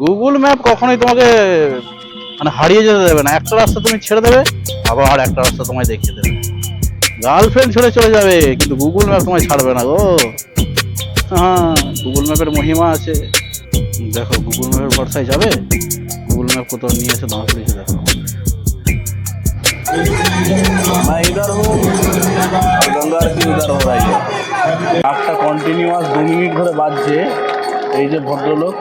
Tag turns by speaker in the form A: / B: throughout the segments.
A: Google map কখনোই তোমাকে মানে হারিয়ে যেতে দেবে না। একটা রাস্তা তুমি ছেড়ে দেবে, আবার আর একটা রাস্তা তোমায় দেখিয়ে দেবে। গার্লফ্রেন্ড ছেড়ে চলে যাবে, কিন্তু গুগল ম্যাপ তোমায় ছাড়বে না গো। হ্যাঁ, গুগল ম্যাপের মহিমা আছে। দেখো, গুগল ম্যাপের ভরসায় যাবে, গুগল ম্যাপ কোথাও নিয়ে এসে দাঁড় করিয়েছে দেখো।
B: मैं इधर हूँ और गंगा आरती उधर हो रही है। একটা কন্টিনিউয়াস 2 মিনিট ধরে বাজছে। এই যে ভদ্রলোক,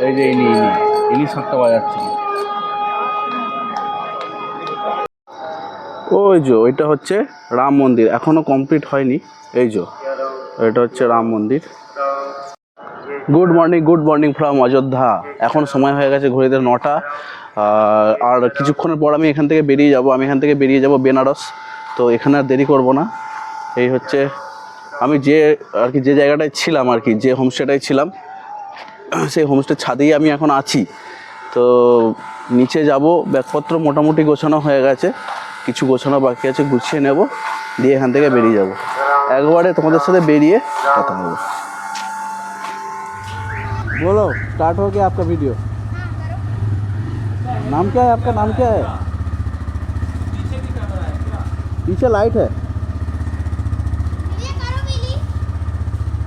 B: এই যে ইনি শাঁখটা বাজাচ্ছেন। ওই যে ওইটা হচ্ছে রাম মন্দির, এখনো কমপ্লিট হয়নি। এই যে এটা হচ্ছে রাম মন্দির। Good morning from Ayodhya. এখন সময় হয়ে গেছে ঘড়িতে 9টা। আর কিছুক্ষণের পর আমি এখান থেকে বেরিয়ে যাব বেনারস। তো এখানে আর দেরি করব না। এই হচ্ছে আমি যে জায়গাটায় ছিলাম, যে হোমস্টেটায় ছিলাম, সেই হোমস্টের ছাদেই আমি এখন আছি। তো নিচে যাব, ব্যাগপত্র মোটামুটি গোছানো হয়ে গেছে, কিছু গোছানো বাকি আছে, গুছিয়ে নেব, দিয়ে এখান থেকে বেরিয়ে যাব। একবারে তোমাদের সাথে বেরিয়ে কথা বলবো।
A: बोलो, स्टार्ट हो गया आपका वीडियो। नाम क्या है आपका? नाम क्या है? पीछे लाइट है।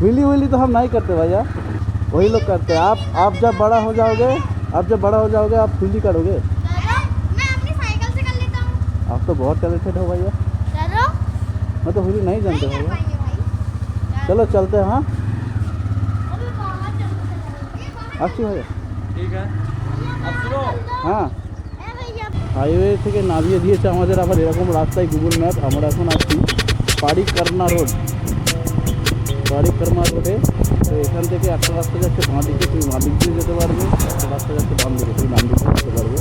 A: व्हीली तो हम नहीं करते भैया, वही लोग करते हैं। आप जब बड़ा हो जाओगे आप व्हीली करोगे।
C: मैं अपनी साइकिल से कर लेता हूँ।
A: आप तो बहुत टैलेंटेड हो भैया। मैं तो व्हीली नहीं जानते भैया। चलो चलते हैं। हाँ আসছি ভাইয়া,
B: ঠিক আছে,
A: হ্যাঁ। হাইওয়ে থেকে নামিয়ে দিয়েছে আমাদের আবার এরকম রাস্তায় গুগল ম্যাপ। আমরা এখন আছি পারিকরমা রোডে। তো এখান থেকে একটা রাস্তা যাচ্ছে বাঁ দিকে, তুমি বাঁ দিক দিয়ে যেতে পারবে। একটা রাস্তা যাচ্ছে ডান দিকে, তুমি ডান দিকে যেতে পারবে।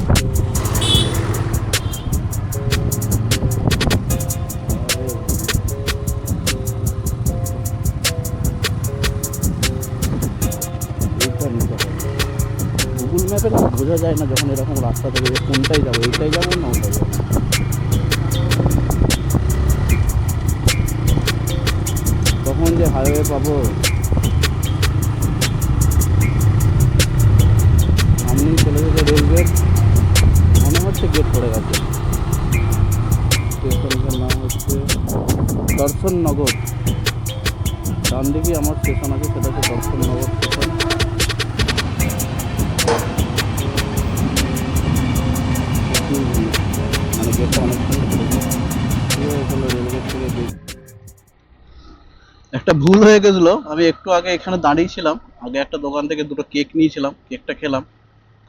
A: গুগল ম্যাপে না বোঝা যায় না যখন এরকম রাস্তা থেকে যে কোনটাই যাবো, এইটাই যাবো না ওটাই যাবো। তখন যে হাইওয়ে পাবো। সামনেই চলে গেছে রেলগেট, মনে হচ্ছে গেট পড়ে গেছে। স্টেশনটার নাম হচ্ছে দর্শননগর। ডান দিকে আমার স্টেশন আছে, সেটা হচ্ছে দর্শননগর স্টেশন। মানে গেটটা অনেকক্ষণ রেলগেট থেকে একটা ভুল হয়ে গেছিলো। আমি একটু আগে এখানে দাঁড়িয়েছিলাম, আগে একটা দোকান থেকে দুটো কেক নিয়েছিলাম, কেকটা খেলাম।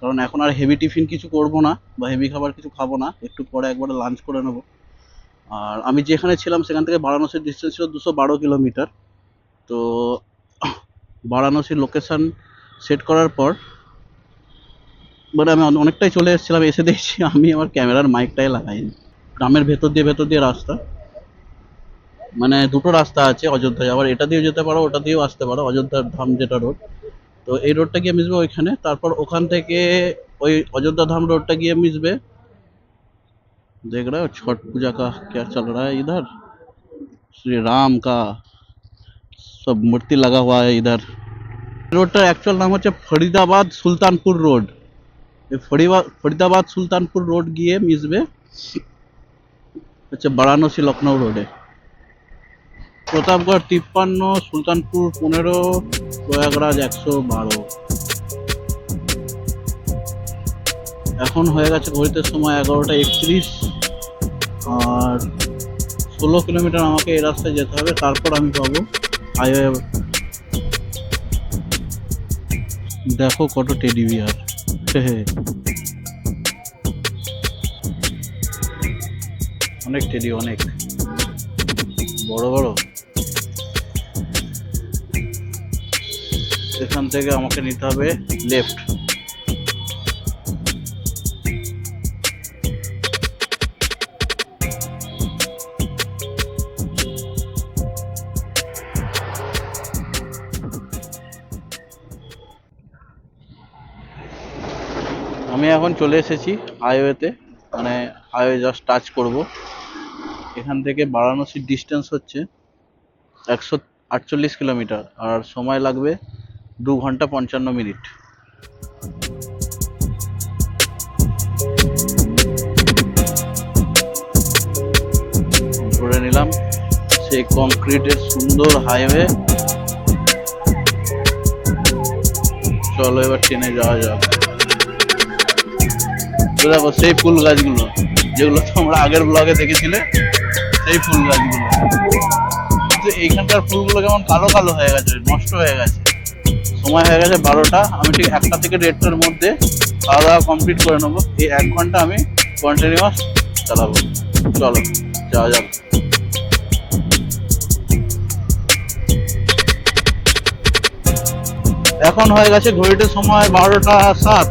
A: কারণ এখন আর হেভি টিফিন কিছু করব না বা হেভি খাবার কিছু খাবো না, একটু পরে একবারে লাঞ্চ করে নেবো। আর আমি যেখানে ছিলাম সেখান থেকে বারাণসীর ডিস্টেন্স ছিল 212 কিলোমিটার। তো বারাণসীর লোকেশান সেট করার পর মানে আমি অনেকটাই চলে এসেছিলাম, এসে দেখছি আমি আমার ক্যামেরার মাইকটাই লাগাইনি। গ্রামের ভেতর দিয়ে রাস্তা, মানে দুটো রাস্তা আছে অযোধ্যায়, আবার এটা দিয়েও যেতে পারো, ওটা দিয়েও আসতে পারো, অযোধ্যার ধাম যেটা রোড। তো এই রোডটা গিয়ে মিশবে ওইখানে, তারপর ওখান থেকে ওই অयोध्या धाम रोड गए मिसबे। देख रहे हो छठ पूजा का क्या चल रहा है इधर, श्री राम का सब मूर्ति लगा हुआ है इधर। रोडটার অ্যাকচুয়াল নাম হচ্ছে ফরিদাবাদ সুলতানপুর রোড। এই ফরিদাবাদ সুলতানপুর রোড গিয়ে মিশবে হচ্ছে বারাণসী লখনৌ রোডে। প্রতাপগড় 53, সুলতানপুর 15, প্রয়াগরাজ 112। এখন হয়ে গেছে ঘড়িতে সময় 11টা 31। আর 16 কিলোমিটার আমাকে এই রাস্তায় যেতে হবে, তারপর আমি পাবো হাইওয়ে। দেখো কত টেডি বিয়ার, অনেক টেডি, অনেক বড় বড়। এখান থেকে আমাকে নিতে হবে লেফট। আমি এখন চলে এসেছি হাইওয়েতে, মানে হাইওয়ে জাস্ট টাচ করব। এখান থেকে বারাণসীর ডিস্টেন্স হচ্ছে কিলোমিটার, আর সময় লাগবে 2 ঘন্টা 55 মিনিট। ধরে নিলাম সেই কংক্রিটের সুন্দর হাইওয়ে। চলো এবার ট্রেনে যাওয়া যাক। দেখো সেই ফুল গাছগুলো যেগুলো তোমরা আগের ব্লগে দেখেছিলে, সেই ফুল গাছগুলো। কিন্তু এইখানকার ফুলগুলো কেমন কালো কালো হয়ে গেছে, নষ্ট হয়ে গেছে। সময় হয়ে গেছে 12টা। আমি ঠিক 1টা থেকে 1:30টার মধ্যে খাওয়া দাওয়া কমপ্লিট করে নেবো। এই 1 ঘন্টা আমি কন্টিনিউয়াস চালাবো। চলো যাওয়া যাক। এখন হয়ে গেছে ঘড়িতে সময় 12টা 7,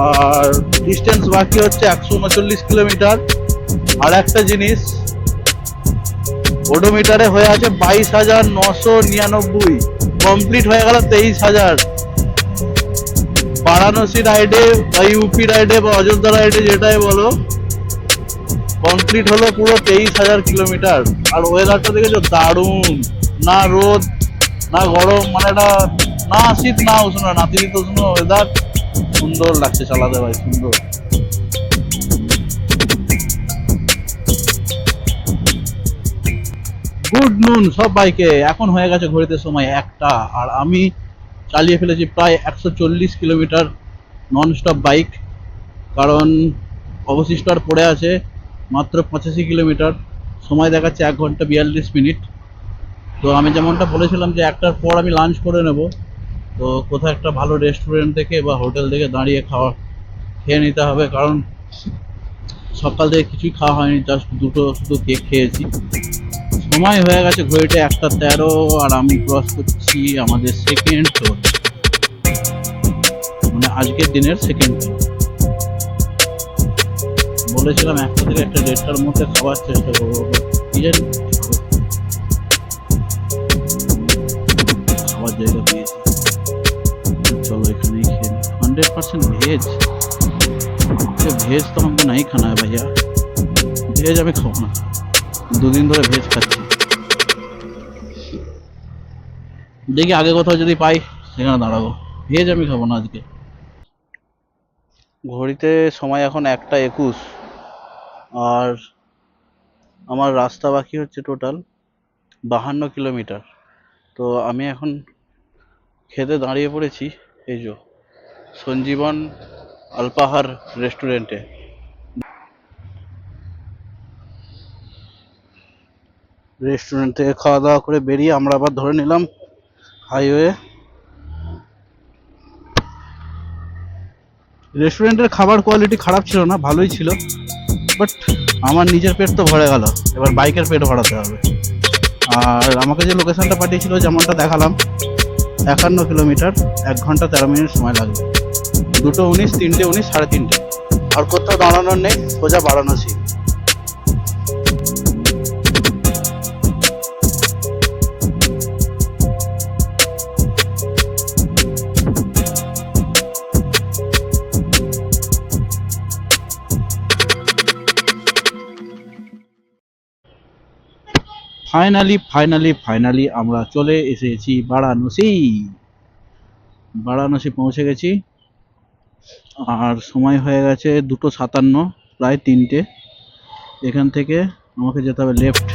A: আর ডিস্টেন্স বাকি হচ্ছে 139 কিলোমিটার। আর একটা জিনিস, ওডোমিটারে হয়ে আছে 22,999, কমপ্লিট হয়ে গেল 23,000। বারাণসী রাইডে বা ইউপি রাইডে বা অযোধ্যা রাইডে যেটাই বলো, কমপ্লিট হলো পুরো 23,000 কিলোমিটার। আর ওয়েদারটা দেখেছো, দারুণ, না রোদ না গরম, মানে এটা না শীত না উষ্ণ, নাতিশীতোষ্ণ ওয়েদার। সুন্দর লাগছে চালাতে ভাই, সুন্দর। গুড নুন সব বাইকে। এখন হয়ে গেছে ঘড়িতে সময় 1টা, আর আমি চালিয়ে ফেলেছি প্রায় 140 কিলোমিটার নন স্টপ বাইক। কারণ অবশিষ্ট আর পড়ে আছে মাত্র 85 কিলোমিটার। সময় দেখাচ্ছে 1 ঘন্টা 42 মিনিট। তো আমি যেমনটা বলেছিলাম যে 1টার পর আমি লাঞ্চ করে নেব। তো কোথাও একটা ভালো রেস্টুরেন্ট থেকে বা হোটেল থেকে দাঁড়িয়ে খেয়ে নিতে হবে, কারণ সকাল থেকে কিছুই খাওয়া হয়নি, জাস্ট দুটো শুধু কেক খেয়েছি। সময় হয়ে গেছে ঘড়িতে 1টা 13, আর আমি ক্রস করছি আমাদের সেকেন্ড ফ্লোর, মানে আজকের দিনের সেকেন্ড ফ্লোর। বলেছিলাম 1টা থেকে 1:30টার মধ্যে খাওয়ার চেষ্টা করবো, কি জানি খাওয়ার জায়গা পেয়েছি। चलो এখানেই খেয়ে 100% ভেজ। ভেজ তো আমাকে নাই খানা है भैया, ভেজ আমি খাবো না। 2 দিন ধরে ভেজ খাচ্ছি। দেখি আগে কোথাও যদি পাই সেখানে দাঁড়াবো, ভেজ আমি খাবো না আজকে। ঘড়িতে সময় এখন 1টা 21, আর আমার রাস্তা বাকি হচ্ছে টোটাল 52 কিলোমিটার। তো আমি এখন খেতে দাঁড়িয়ে পড়েছি এই যে সঞ্জীবন আলপাহার রেস্টুরেন্টে। রেস্টুরেন্ট থেকে খাওয়া দাওয়া করে বেরিয়ে আমরা আবার ধরে নিলাম হাইওয়ে। রেস্টুরেন্টের খাবার কোয়ালিটি খারাপ ছিল না, ভালোই ছিল, বাট আমার নিজের পেট তো ভরে গেল, এবার বাইকের পেট ভরাতে হবে। আর আমাকে যে লোকেশনটা পাঠিয়েছিল যেমনটা দেখালাম, 51 কিলোমিটার, 1 ঘন্টা 13 মিনিট সময় লাগবে। 2:19, 3:19, 3:30। আর কোথাও দাঁড়ানোর নেই, সোজা বারাণসী। ফাইনালি আমরা চলে এসেছি বারাণসী পৌঁছে গেছি। আর সময় হয়ে গেছে 2:57, প্রায় 3টে। এখান থেকে আমাকে যেতে হবে লেফট।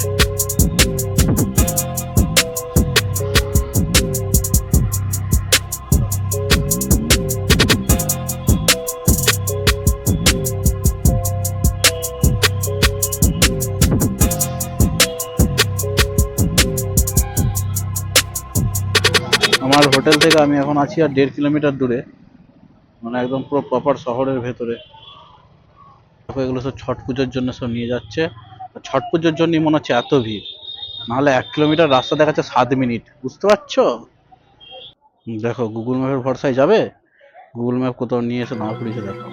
A: আমার হোটেল থেকে আমি এখন আছি আর 1.5 কিলোমিটার দূরে, মানে একদম পুরো প্রপার শহরের ভেতরে। এগুলো সব ছট পুজোর জন্য সব নিয়ে যাচ্ছে। ছট পুজোর জন্যই মনে হচ্ছে এত ভিড়, নাহলে 1 কিলোমিটার রাস্তা দেখাচ্ছে 7 মিনিট, বুঝতে পারছো? দেখো গুগল ম্যাপের ভরসায় যাবে, গুগল ম্যাপ কোথাও নিয়ে এসে না পড়েছে দেখো।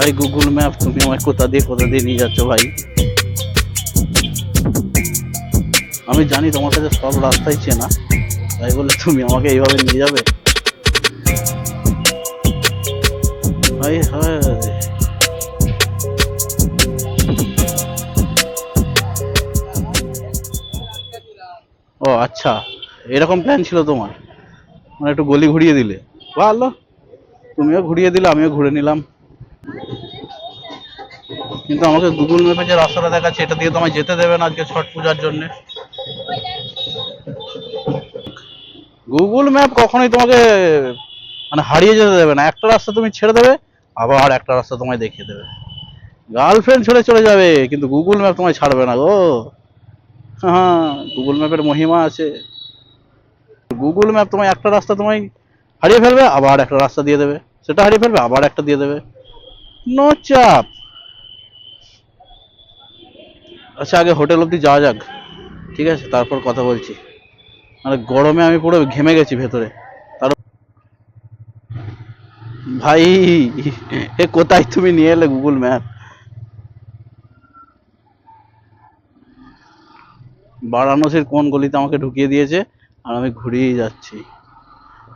A: ভাই গুগল ম্যাপ, তুমি আমায় কোথা দিয়ে নিয়ে যাচ্ছ ভাই? আমি জানি তোমার কাছে সব রাস্তাই চেনা, তাই বলে তুমি আমাকে এইভাবে নিয়ে যাবে? ভাই হ্যাঁ, ও আচ্ছা, এরকম প্ল্যান ছিল তোমার? মানে একটু গলি ঘুরিয়ে দিলে, ভালো। তুমিও ঘুরিয়ে দিলে, আমিও ঘুরে নিলাম। কিন্তু আমাকে গুগল ম্যাপে যে রাস্তাটা দেখাচ্ছে, এটা দিয়ে তো আমায় যেতে দেবে না আজকে ছট পূজার জন্য। গুগল ম্যাপ কখনোই তোমাকে মানে হারিয়ে যেতে দেবে না। একটা রাস্তা তুমি ছেড়ে দেবে, আবার একটা রাস্তা তোমায় দেখিয়ে দেবে। গার্লফ্রেন্ড ছেড়ে চলে যাবে, কিন্তু গুগল ম্যাপ তোমায় ছাড়বে না গো। হ্যাঁ, গুগল ম্যাপের মহিমা আছে। গুগল ম্যাপ তোমায় একটা রাস্তা তোমায় হারিয়ে ফেলবে, আবার একটা রাস্তা দিয়ে দেবে, সেটা হারিয়ে ফেলবে, আবার একটা দিয়ে দেবে। নো চাপ। আচ্ছা, আগে হোটেল অবধি যাওয়া যাক, ঠিক আছে? তারপর কথা বলছি। মানে গরমে আমি পুরো ঘেমে গেছি ভেতরে। তার ভাই, এ কোথায় তুমি নিয়ে এলে গুগল ম্যাপ? বারাণসীর কোন গলিতে আমাকে ঢুকিয়ে দিয়েছে, আর আমি ঘুরিয়ে যাচ্ছি।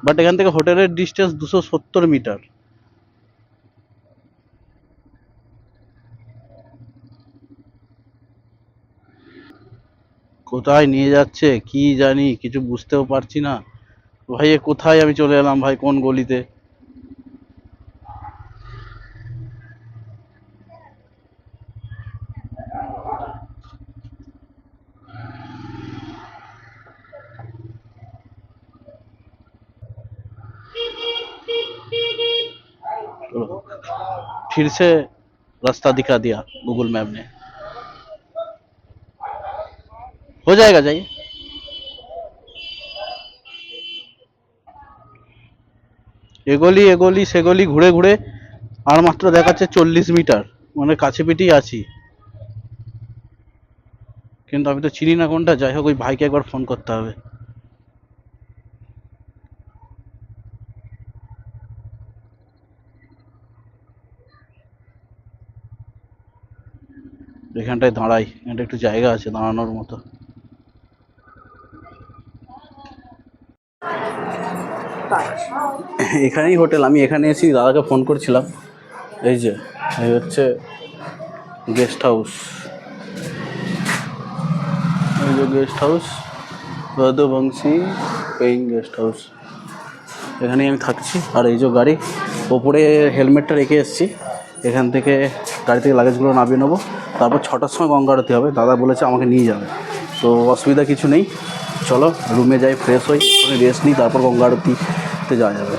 A: বাট এখান থেকে হোটেলের ডিস্টেন্স 270 মিটার। কোথায় নিয়ে যাচ্ছে কি জানি, কিছু বুঝতেও পারছি না। ভাই, এ কোথায় আমি চলে এলাম ভাই, কোন গলিতে? फिर से रास्ता दिखा दिया गूगल मैप ने। हो जाएगा, जाइए। এগলি সেগলি ঘুরে ঘুরে আর মাত্র দেখাচ্ছে 40 মিটার। মানে কাছে পিঠেই আছি, কিন্তু আমি তো চিনি না কোনটা। যাই হোক, ওই ভাইকে একবার ফোন করতে হবে। এখানটায় দাঁড়াই, এখানটা একটু জায়গা আছে দাঁড়ানোর মতো। এখানেই হোটেল, আমি এখানে এসে দাদাকে ফোন করছিলাম। এই যে, এই হচ্ছে গেস্ট হাউস। এই যে guest house, Banshi paying guest house. এখানেই আমি থাকছি। আর এই যে গাড়ি, ওপরে হেলমেটটা রেখে এসেছি। এখান থেকে গাড়ি থেকে লাগেজগুলো নামিয়ে নেবো, তারপর 6টার সময় গঙ্গা আরতি হবে। দাদা বলেছে আমাকে নিয়ে যাবে, তো অসুবিধা কিছু নেই। চলো রুমে যাই, ফ্রেশ হই, রেস্ট নিই, তারপর গঙ্গা আরতিতে যাওয়া যাবে।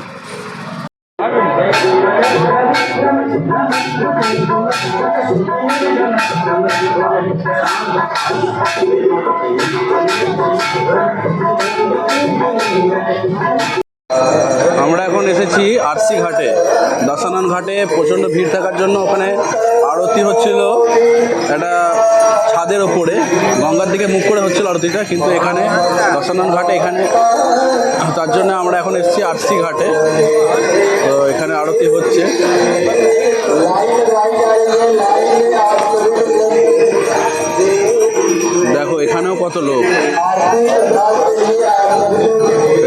A: আমরা এখন এসেছি আরসি ঘাটে, দশানন ঘাটে। প্রচণ্ড ভিড় থাকার জন্য ওখানে আরতি হচ্ছিল একটা ছাদের ওপরে, গঙ্গার দিকে মুখ করে হচ্ছিল আরতিটা, কিন্তু এখানে দশানন ঘাটে এখানে, তার জন্য আমরা এখন এসেছি আরসি ঘাটে। তো এখানে আরতি হচ্ছে। দেখো এখানেও কত লোক।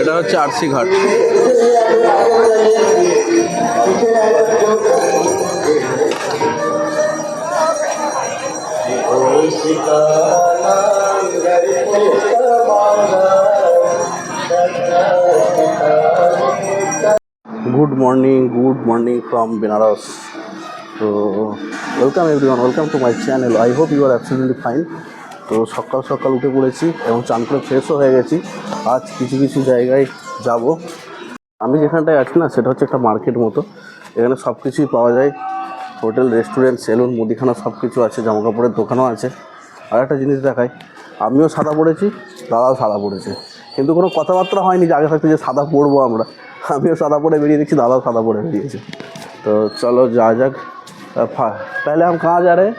A: এটা হচ্ছে আরসি ঘাট। Good morning from Benaras. তো welcome everyone, welcome to my channel. I hope you are absolutely fine. তো সকাল সকাল উঠে পড়েছি এবং চান করে ফ্রেশও হয়ে গেছি। আজ কিছু কিছু জায়গায় যাব। আমি যেখানটায় আছি না, সেটা হচ্ছে একটা মার্কেট মতো। এখানে সব কিছুই পাওয়া যায়, হোটেল, রেস্টুরেন্ট, সেলুন, মুদিখানা সব কিছু আছে, জামাকাপড়ের দোকানও আছে। আর একটা জিনিস দেখাই, আমিও সাদা পড়েছি, দাদাও সাদা পড়েছে, কিন্তু কোনো কথাবার্তা হয়নি যে আগে থাকতে যে সাদা পরবো আমরা। আমিও সাদা পরে বেরিয়ে দেখছি, দাদাও সাদা পরে বেরিয়েছে। তো চলো যাওয়া যাক। তাহলে हम कहाँ जा रहे हैं?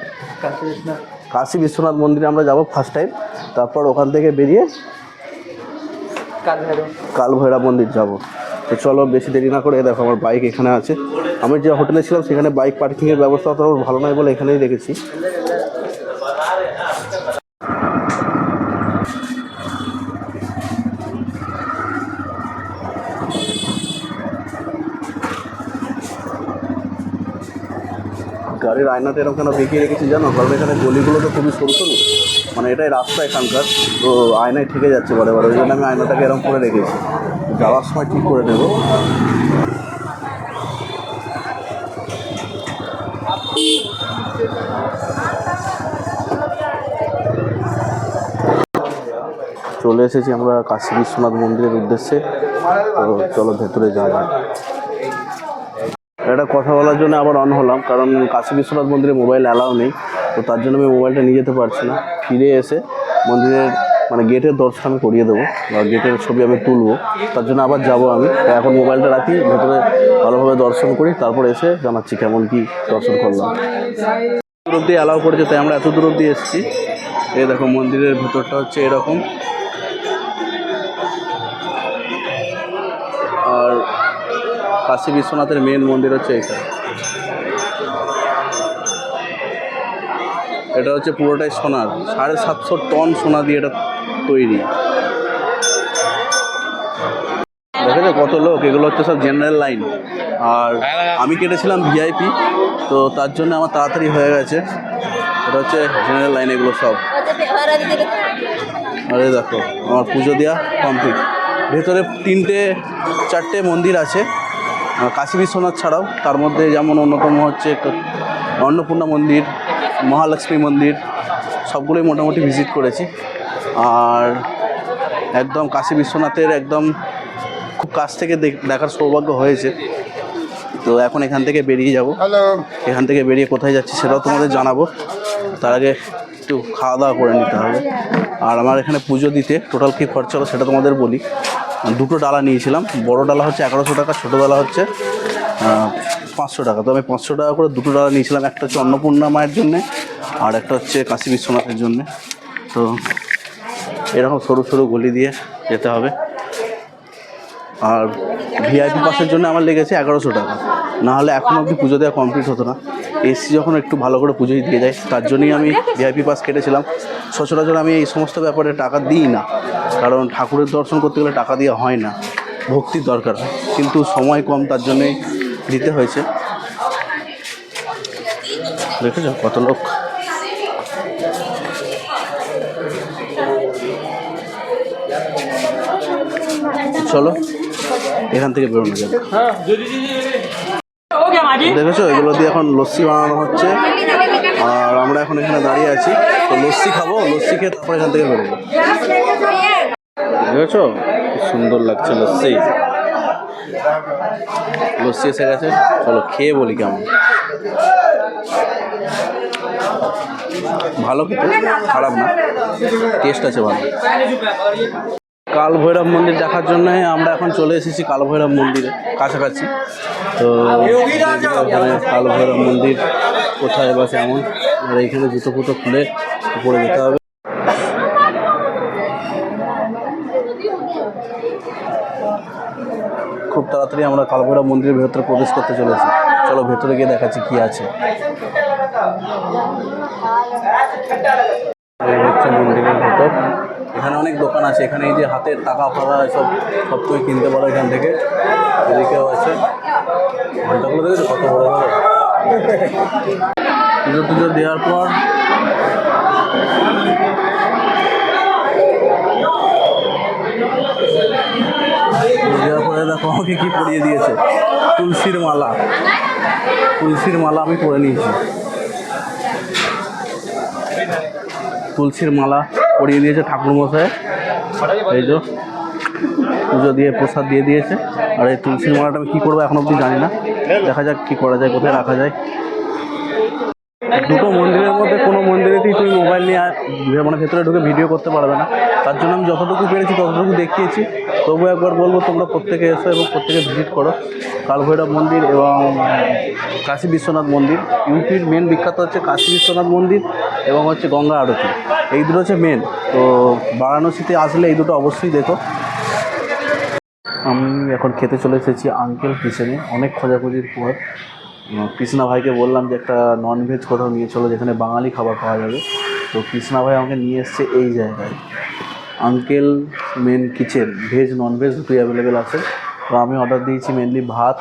A: কাশী বিশ্বনাথ মন্দিরে আমরা যাব ফার্স্ট টাইম। তারপর ওখান থেকে বেরিয়ে কাল ভৈরব মন্দির যাব। তো চলো বেশি দেরি না করে, দেখো আমার বাইক এখানে আছে,
B: আমি যে হোটেলে ছিলাম সেখানে বাইক পার্কিংয়ের ব্যবস্থা অত ভালো নয় বলে এখানেই রেখেছি। গাড়ির আয়নাটা এরকম কেন বেঁকিয়ে রেখেছি জানো? কারণ এখানে গলিগুলো তো খুবই সরু সরু, মানে এটাই রাস্তা এখানকার, তো আয়নায় ঠেকে যাচ্ছে বারে বারে, ওই জন্য আমি আয়নাটাকে এরকম করে রেখেছি, যাওয়ার সময় ঠিক করে নেব। চলে এসেছি আমরা কাশী বিশ্বনাথ মন্দিরের উদ্দেশ্যে, তো চলো ভেতরে যাওয়া যাক। একটা কথা বলার জন্য আবার অন হলাম, কারণ কাশী বিশ্বনাথ মন্দিরে মোবাইল অ্যালাউ নেই, তো তার জন্য আমি মোবাইলটা নিয়ে যেতে পারছি না। ফিরে এসে মন্দিরের মানে গেটের দর্শন আমি করিয়ে দেবো বা গেটের ছবি আমি তুলবো, তার জন্য আবার যাব আমি। এখন মোবাইলটা রাখি, ভেতরে ভালোভাবে দর্শন করি, তারপর এসে জানাচ্ছি কেমন কি দর্শন করলাম। দূর অব্দি অ্যালাউ করেছে, তাই আমরা এত দূর অব্দি এসেছি। এই দেখো মন্দিরের ভেতরটা হচ্ছে এরকম, আর কাশী বিশ্বনাথের মেন মন্দির হচ্ছে এইটা। এটা হচ্ছে পুরোটাই সোনার, 750 টন সোনা দিয়ে এটা তৈরি। দেখেছো কত লোক, এগুলো হচ্ছে সব জেনারেল লাইন, আর আমি কেটেছিলাম ভিআইপি, তো তার জন্য আমার তাড়াতাড়ি হয়ে গেছে। এটা হচ্ছে জেনারেল লাইন এগুলো সব। আরে দেখো আমার পুজো দেওয়া কমপ্লিট। ভেতরে 3-4টে মন্দির আছে কাশী বিশ্বনাথ ছাড়াও, তার মধ্যে যেমন অন্যতম হচ্ছে অন্নপূর্ণা মন্দির, মহালক্ষ্মী মন্দির, সবগুলোই মোটামুটি ভিজিট করেছি। আর একদম কাশী বিশ্বনাথের একদম খুব কাছ থেকে দেখার সৌভাগ্য হয়েছে। তো এখন এখান থেকে বেরিয়ে যাব, এখান থেকে বেরিয়ে কোথায় যাচ্ছি সেটাও তোমাদের জানাবো। তার আগে একটু খাওয়া দাওয়া করে নিতে হবে। আর আমার এখানে পুজো দিতে টোটাল কী খরচা হলো সেটা তোমাদের বলি। 2টো ডালা নিয়েছিলাম, বড় ডালা হচ্ছে 1100 টাকা, ছোটো ডালা হচ্ছে 500 টাকা। তো আমি 500 টাকা করে 2টো ডালা নিয়েছিলাম, একটা হচ্ছে অন্নপূর্ণা মায়ের জন্যে আর একটা হচ্ছে কাশী বিশ্বনাথের জন্যে। তো এরকম সরু সরু গলি দিয়ে যেতে হবে। আর ভিআইপি পাসের জন্য আমার লেগেছে 1100 টাকা, নাহলে এখন অবধি পুজো দেওয়া কমপ্লিট হতো না। এসি যখন একটু ভালো করে পুজোই দিয়ে যায়, তার জন্যই আমি ভিআইপি পাস কেটেছিলাম। সচরাচর আমি এই সমস্ত ব্যাপারে টাকা দিই না, কারণ ঠাকুরের দর্শন করতে গেলে টাকা দেওয়া হয় না, ভক্তির দরকার হয়, কিন্তু সময় কম, তার জন্যই দিতে হয়েছে। দেখেছো কত লোক। চলো এখান থেকে বেরোনো যাবে। দেখেছো এগুলো দিয়ে এখন লস্যি বানানো হচ্ছে, আর আমরা এখন এখানে দাঁড়িয়ে আছি। তো লস্যি খাবো, লস্যি খেয়ে তারপর এখান থেকে বেরোবো। দেখেছো কি সুন্দর লাগছে লস্যি। লস্যি এসে গেছে, চলো খেয়ে বলি কেমন। ভালো খেতে, খারাপ না, টেস্ট আছে ভালো। কাল ভৈরব মন্দির দেখার জন্য আমরা এখন চলে এসেছি কাল ভৈরব মন্দিরে কাছাকাছি। তো এখানে কাল ভৈরব মন্দির কোথায় বা কেমন, আর এইখানে জুতো ফুটো খুলে উপরে যেতে হবে। খুব তাড়াতাড়ি আমরা কাল ভৈরব মন্দিরের ভেতরে প্রবেশ করতে চলেছি। চলো ভেতরে গিয়ে দেখাচ্ছি কি আছে। এই হচ্ছে মন্দিরের ভেতর, এখানে অনেক দোকান আছে। এখানে এই যে হাতের টাকা ফাকা সব তুমি কিনতে পারো এখান থেকে। এদিকেও আছে, ঘন্টাগুলো দেখেছো কত বড় বড়। পুজো টুজো দেওয়ার পর দেখো আমাকে কি পরিয়ে দিয়েছে, তুলসীর মালা। তুলসীর মালা আমি পরে নিয়েছি, তুলসীর মালা পরিয়ে দিয়েছে ঠাকুরমশাই। এই যে পুজো দিয়ে প্রসাদ দিয়ে দিয়েছে। আর এই তুলসীর মালাটা আমি কী করবো এখন অবধি জানি না, দেখা যাক কী করা যায়, কোথায় রাখা যায়। দুটো মন্দিরের মধ্যে কোনো মন্দিরেতেই তুমি মোবাইল নিয়ে মানে ভেতরে ঢুকে ভিডিও করতে পারবে না, তার জন্য আমি যতটুকু পেরেছি ততটুকু দেখিয়েছি। তবু একবার বলবো তোমরা প্রত্যেকে এসো এবং প্রত্যেকে ভিজিট করো কাল ভৈরব মন্দির এবং কাশী বিশ্বনাথ মন্দির। ইউপির মেন বিখ্যাত হচ্ছে কাশী বিশ্বনাথ মন্দির এবং হচ্ছে গঙ্গা আরতি, এই দুটো হচ্ছে মেন। তো বারাণসীতে আসলে এই দুটো অবশ্যই দেখো। আমি এখন খেতে চলে এসেছি আঙ্কেল কিচেনে। অনেক খোঁজাখুঁজির পর কৃষ্ণা ভাইকে বললাম যে একটা ননভেজ কোথাও নিয়ে চলো যেখানে বাঙালি খাবার পাওয়া যাবে। তো কৃষ্ণা ভাই আমাকে নিয়ে এসছে এই জায়গায়, uncle main kitchen. Veg nonveg দুটোই অ্যাভেলেবেল আছে। তো আমি অর্ডার দিয়েছি মেনলি ভাত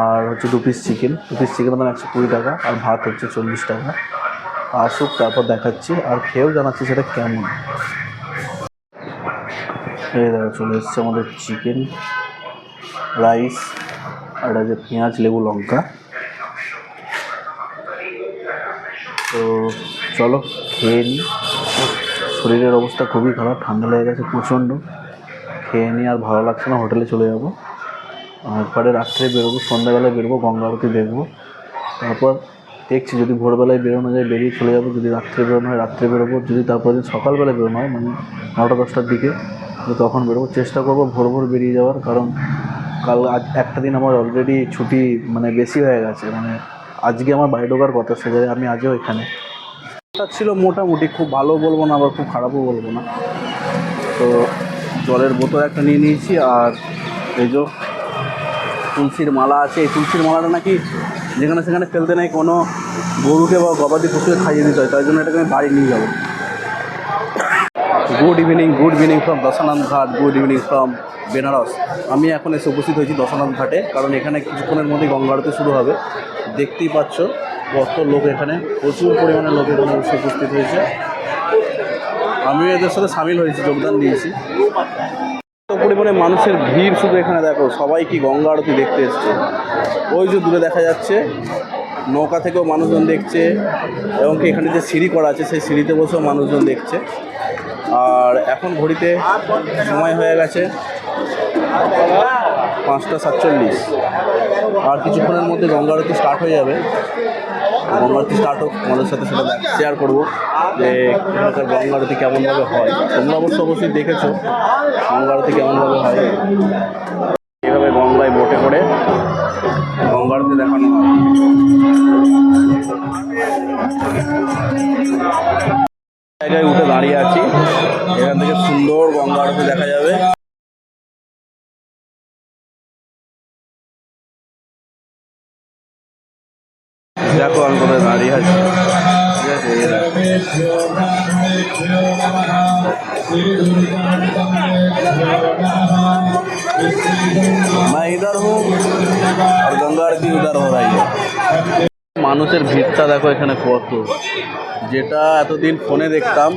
B: আর হচ্ছে 2 পিস চিকেন। 2 পিস চিকেনের দাম 120 টাকা আর ভাত হচ্ছে 40 টাকা। আসুক তারপর দেখাচ্ছি আর খেয়েও জানাচ্ছি সেটা কেমন। এই দেখো চলে এসছে আমাদের চিকেন, রাইস আর এটা যে পেঁয়াজ, লেবু, লঙ্কা। তো চলো খেয়ে নিই। শরীরের অবস্থা খুবই খারাপ, ঠান্ডা লেগে গেছে প্রচণ্ড। খেয়ে নিই, আর ভালো লাগছে না, হোটেলে চলে যাবো। একবারে রাত্রে বেরোবো, সন্ধ্যাবেলায় বেরোবো, গঙ্গা আরতি দেখবো। তারপর দেখছি যদি ভোরবেলায় বেরোনো যায় বেরিয়ে চলে যাবো, যদি রাত্রে বেরোনো হয় রাত্রে বেরোবো, যদি তারপর দিন সকালবেলায় বেরোনো হয় মানে 9টা-10টার দিকে তখন বেরোবো। চেষ্টা করবো ভোর ভোর বেরিয়ে যাওয়ার, কারণ কাল আজ একটা দিন আমার অলরেডি ছুটি মানে বেশি হয়ে গেছে। মানে আজকে আমার বাড়ি ঢোকার কথা, সে জায়গায় আমি আজও এখানে। ছিল মোটামুটি, খুব ভালো বলবো না আবার খুব খারাপও বলবো না। তো জলের বোতল একটা নিয়ে নিয়েছি, আর এই যে তুলসীর মালা আছে। এই তুলসীর মালাটা নাকি যেখানে সেখানে ফেলতে নেই, কোনো গরুকে বা গবাদি পশুকে খাইয়ে দিতে হয়, তাই জন্য এটাকে আমি বাড়ি নিয়ে যাবো। গুড ইভিনিং ফ্রম দশানন্দ ঘাট, গুড ইভিনিং ফ্রম বেনারস। আমি এখন এসে উপস্থিত হয়েছি দশানন্দ ঘাটে, কারণ এখানে কিছুক্ষণের মধ্যেই গঙ্গা আরতি শুরু হবে। দেখতেই পাচ্ছ কত লোক এখানে, প্রচুর পরিমাণে লোক এখানে এসে উপস্থিত হয়েছে। আমিও এদের সাথে সামিল হয়েছি, যোগদান দিয়েছি। এত পরিমাণে মানুষের ভিড় শুধু এখানে দেখো, সবাই কি গঙ্গা আরতি দেখতে এসছে। ওই যে দূরে দেখা যাচ্ছে নৌকা থেকেও মানুষজন দেখছে, এবং কি এখানে যে সিঁড়ি করা আছে সেই সিঁড়িতে বসেও মানুষজন দেখছে। আর এখন ঘড়িতে সময় হয়ে গেছে 5টা 47। আর কিছুক্ষণের মধ্যে গঙ্গা আরতি স্টার্ট হয়ে যাবে। গঙ্গা আরতি স্টার্ট হোক, আমাদের সাথে সেটা শেয়ার করবো যে এখানকার গঙ্গা আরতি কেমনভাবে হয়। তোমরা অবশ্যই দেখেছো গঙ্গা আরতি কেমনভাবে হয়। এইভাবে গঙ্গায় বোটে করে গঙ্গা আরতি দেখানো হয়। জায়গায় উঠে দাঁড়িয়ে আছি, এখান থেকে সুন্দর গঙ্গা আরতি দেখা যাবে। দেখো আমি কোথায় দাঁড়িয়ে আছি, ঠিক আছে? मैं इधर हूँ और गंगा आरती उधर हो रही है। মানুষের ভিড়টা দেখো এখানে কত, যেটা এতদিন ফোনে দেখতাম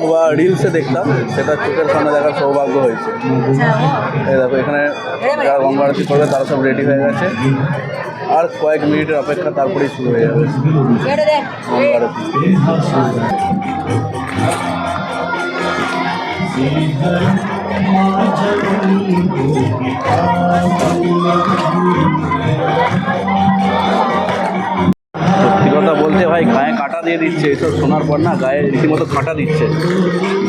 B: বা রিলসে দেখতাম সেটা চোখের সামনে দেখার সৌভাগ্য হয়েছে। এই দেখো এখানে যারা গঙ্গা আরতি করবে তারা সব রেডি হয়ে গেছে, আর কয়েক মিনিটের অপেক্ষা তারপরেই শুরু হয়ে যাবে গঙ্গা আরতি। সত্যি কথা বলতে ভাই গায়ে কাঁটা দিয়ে দিচ্ছে, এসব শোনার পর না গায়ে রীতিমতো কাঁটা দিচ্ছে।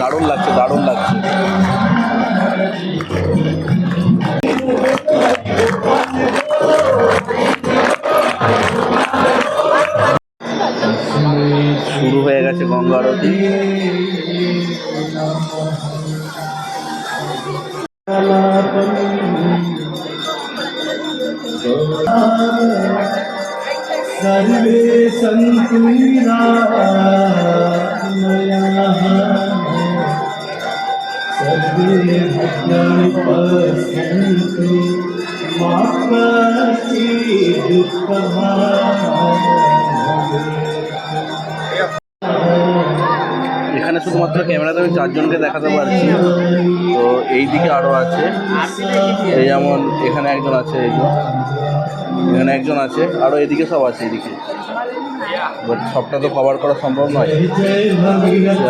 B: দারুণ লাগছে, দারুণ লাগছে। শুরু হয়ে গেছে গঙ্গা আরতি।
D: सर्वे सन्तु निरामयाः, सर्वे भद्राणि पश्यन्तु मा कश्चित् दुःखभाग्।
B: এখানে শুধুমাত্র ক্যামেরাতে আমি 4 জনকে দেখাতে পারছি। তো এই দিকে আরও আছে, এই যেমন এখানে একজন আছে, এই যে এখানে একজন আছে, আরও এদিকে সব আছে এদিকে। বাট সবটা তো কভার করা সম্ভব নয়,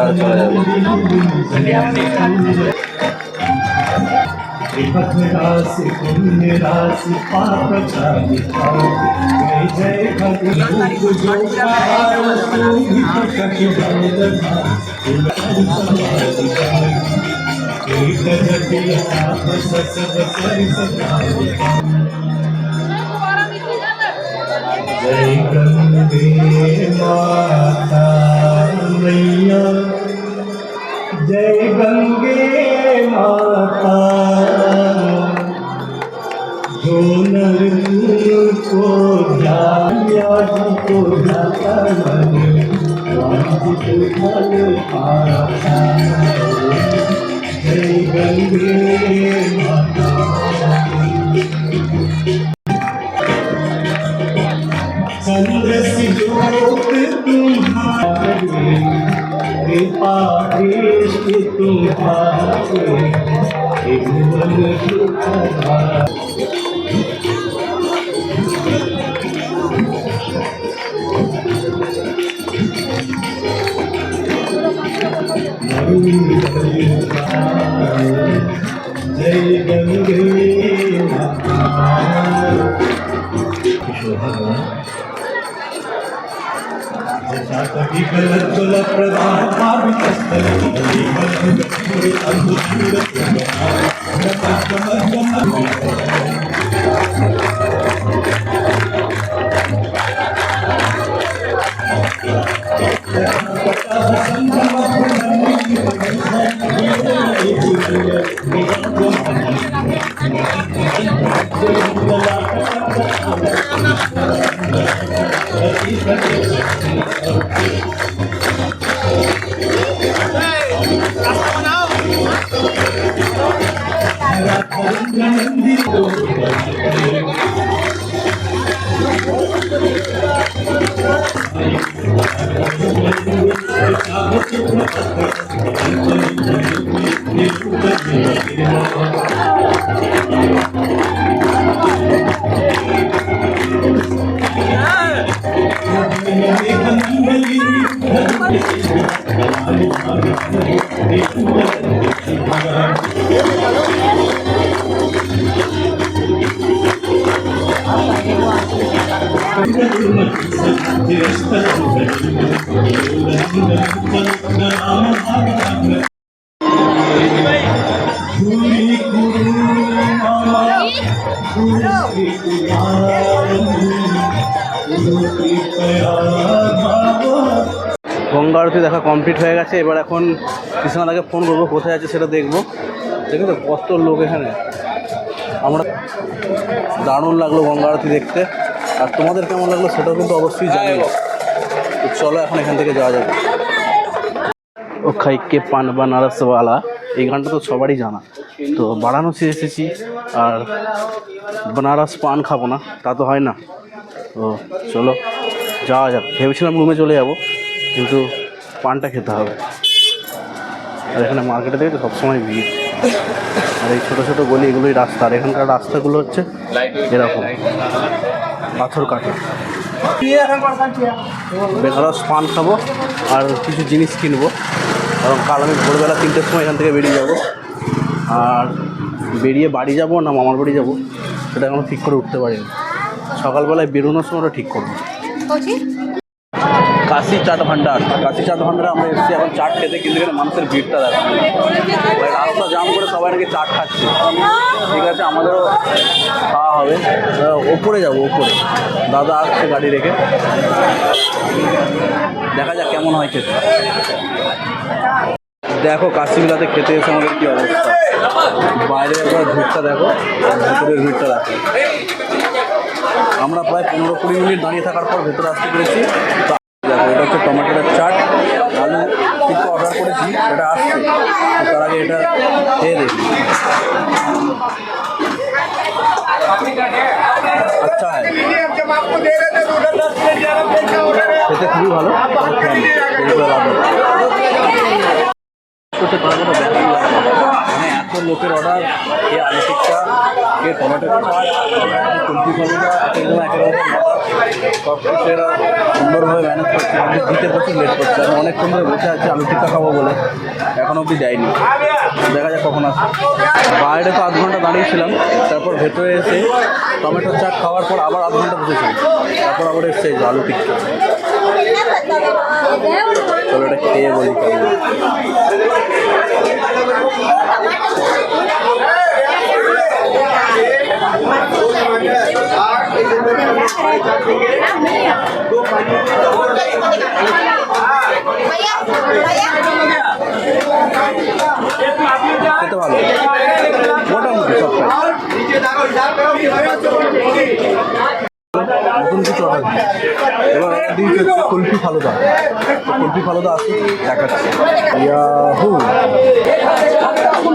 B: আর চলে যাবে।
D: राशि पुण्य राशि पाप का मिटाओ, जय जय भगवान जो जय गंगे माता मैया, जय गंगे माता को जाता मन वांछित फल पाता जय गंगे माता चंद्र सी ज्योत तुम्हारे कृपा दृष्ट तुम्हारे मन तुम्हारा जय गंगे माता कभी गलत कुल प्रधान पावितस्थल
B: গঙ্গা আরতি দেখা কমপ্লিট হয়ে গেছে। এবার এখন কৃষ্ণাদাকে ফোন করবো, কোথায় আছে সেটা দেখবো। দেখো তো কত লোক এখানে। আমরা দারুণ লাগলো গঙ্গা আরতি দেখতে, আর তোমাদের কেমন লাগলো সেটাও কিন্তু অবশ্যই জানিও। তো চলো এখন এখান থেকে যাওয়া যাবে। ও খাইকে পান বানারসওয়ালা, এই গানটা তো সবারই জানা। তো বারাণসী এসেছি আর বেনারস পান খাবো না তা তো হয় না। তো চলো যাওয়া যাক। ভেবেছিলাম রুমে চলে যাব, কিন্তু পানটা খেতে হবে। আর এখানে মার্কেটে দেখে তো সবসময় ভিড়, আর এই ছোটো ছোটো গলি এগুলোই রাস্তা। আর এখানকার রাস্তাগুলো হচ্ছে এরকম পাথর কাটা। বেনারস পান খাবো আর কিছু জিনিস কিনবো, কারণ কাল আমি ভোরবেলা 3টের সময় এখান থেকে বেরিয়ে যাব। আর বেরিয়ে বাড়ি যাব না মামার বাড়ি যাব সেটা এখনো ঠিক করে উঠতে পারিনি। সকালবেলায় বেরোনোর সময় ওটা ঠিক করবো। কাশি চাট ভান্ডার, কাশি চাট ভান্ডারে আমরা এসেছি এখন চাট খেতে, কিন্তু এখানে মানুষের ভিড়টা দেখো, রাস্তা জাম করে সবাই নাকি চাট খাচ্ছে। ঠিক আছে, আমাদেরও খাওয়া হবে। ওপরে যাবো, ওপরে দাদা আসছে গাড়ি রেখে, দেখা যাক কেমন হয় খেতে। দেখো কাশিবিলাতে খেতে এসে আমাদের কী অবস্থা। বাইরে একবার ভিড়টা দেখো, ভেতরের ভিড়টা দেখো। আমরা প্রায় 15-20 মিনিট দাঁড়িয়ে থাকার পর ভেতরে আসতে পেরেছি। দেখো এটা হচ্ছে টমেটোর চাট, আলু টিক্কা অর্ডার করেছি, এটা আসছে। তার আগে এটা খেয়ে দেখি। আচ্ছা, খেতে খুবই ভালো। মানে এত লোকের অর্ডার, এ আলু টিক্কা, এ টমেটো চাট, কুলফি ফলুদা, সব কিছু এরা সুন্দরভাবে ম্যানেজ করছে। কিন্তু দিতে প্রচুর লেট করছে। আমি অনেকক্ষণ ধরে বসে আছি আলু টিক্কা খাবো বলে, এখন অবধি দেয়নি। দেখা যাক কখন আসে। বাইরে তো আধ ঘন্টা দাঁড়িয়েছিলাম, তারপর ভেতরে এসে টমেটো চাট খাওয়ার পর আবার আধ ঘন্টা বসেছিলাম, তারপর আবার এসছে আলু টিক্কা। চলো এটা খেয়ে বলি কেমন। খেতে ভালো, মোটামুটি সব। নতুন কিছু অর্ডার দিই। এবার অর্ডার দিয়েছি হচ্ছে কুলফি ফালুদা। তো কুলফি ফালুদা আসুন দেখাচ্ছি। ইয়াহু,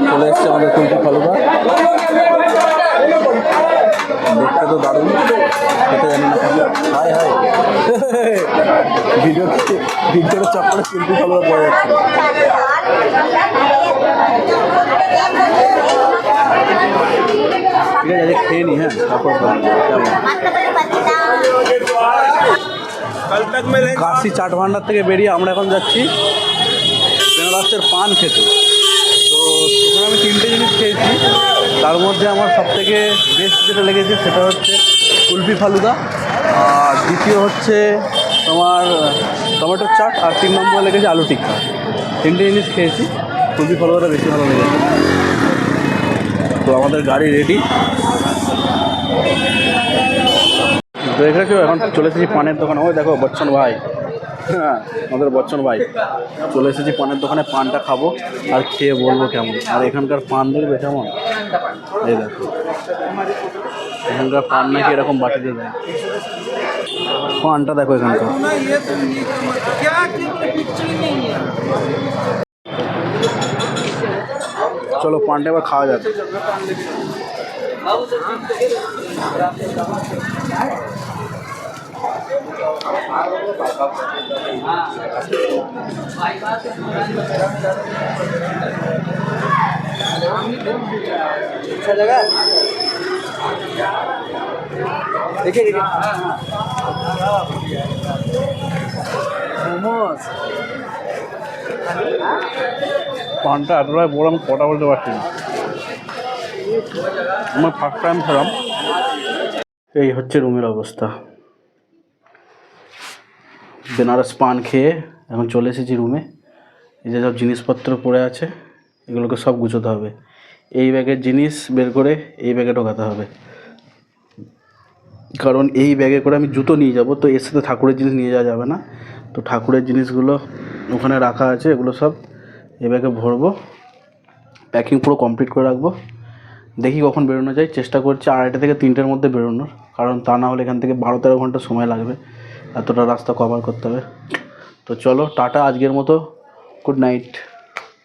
B: চলে এসছে আমাদের কুলফি ফালুদা। দেখতে তো দারুণ, খেতে জানি না কেন। হাই হাই ভিডিওটা চক্করে কুলফি ফালুদা পড়ে যাচ্ছে। ঠিক আছে, আজকে খেয়ে নি। হ্যাঁ, তারপর কেমন কাশি চাট ভান্ডার থেকে বেরিয়ে আমরা এখন যাচ্ছি বেনারসের পান খেতে। তো ওখানে আমি 3টে জিনিস খেয়েছি, তার মধ্যে আমার সবথেকে বেস্ট যেটা লেগেছে সেটা হচ্ছে কুলফি ফালুদা, আর দ্বিতীয় হচ্ছে তোমার টমেটোর চাট, আর 3 নম্বরে লেগেছে আলু টিক্কা। 3টে জিনিস খেয়েছি, কুলফি ফালুদাটা বেশি ভালো লেগেছে। তো আমাদের গাড়ি রেডি, দেখেছো? এখন চলে এসেছি পানের দোকানে। ওই দেখো বচ্চন ভাই, হ্যাঁ আমাদের বচ্চন ভাই। চলে এসেছি পানের দোকানে, পানটা খাবো আর খেয়ে বলবো কেমন। আর এখানকার পান দেখবে কেমন, এই দেখো এখানকার পান নাকি এরকম বাটিতে দেয়। পানটা দেখো এখানকার। চলো পানটা এবার খাওয়া যাবে। अच्छा लगा, देखिए मोमोज। পানটা এতটাই বড় আমি কথা বলতে পারছি না। আমার ফার্স্ট টাইম খেলাম। এই হচ্ছে রুমের অবস্থা। বেনারস পান খেয়ে এখন চলে এসেছি রুমে। এই যে সব জিনিসপত্র পড়ে আছে, এগুলোকে সব গুছোতে হবে। এই ব্যাগের জিনিস বের করে এই ব্যাগে ঢোকাতে হবে, কারণ এই ব্যাগে করে আমি জুতো নিয়ে যাব। তো এর সাথে ঠাকুরের জিনিস নিয়ে যাওয়া যাবে না। তো ঠাকুরের জিনিসগুলো ওখানে রাখা আছে, এগুলো সব এই ব্যাগে ভরবো। প্যাকিং পুরো কমপ্লিট করে রাখবো। দেখি কখন বেরোনো যায়, চেষ্টা করছি 2:30 থেকে 3টের মধ্যে বেরোনোর, কারণ তা না হলে এখান থেকে 12-13 ঘন্টা সময় লাগবে, এতটা রাস্তা কভার করতে হবে। তো চলো টাটা, আজকের মতো গুড নাইট।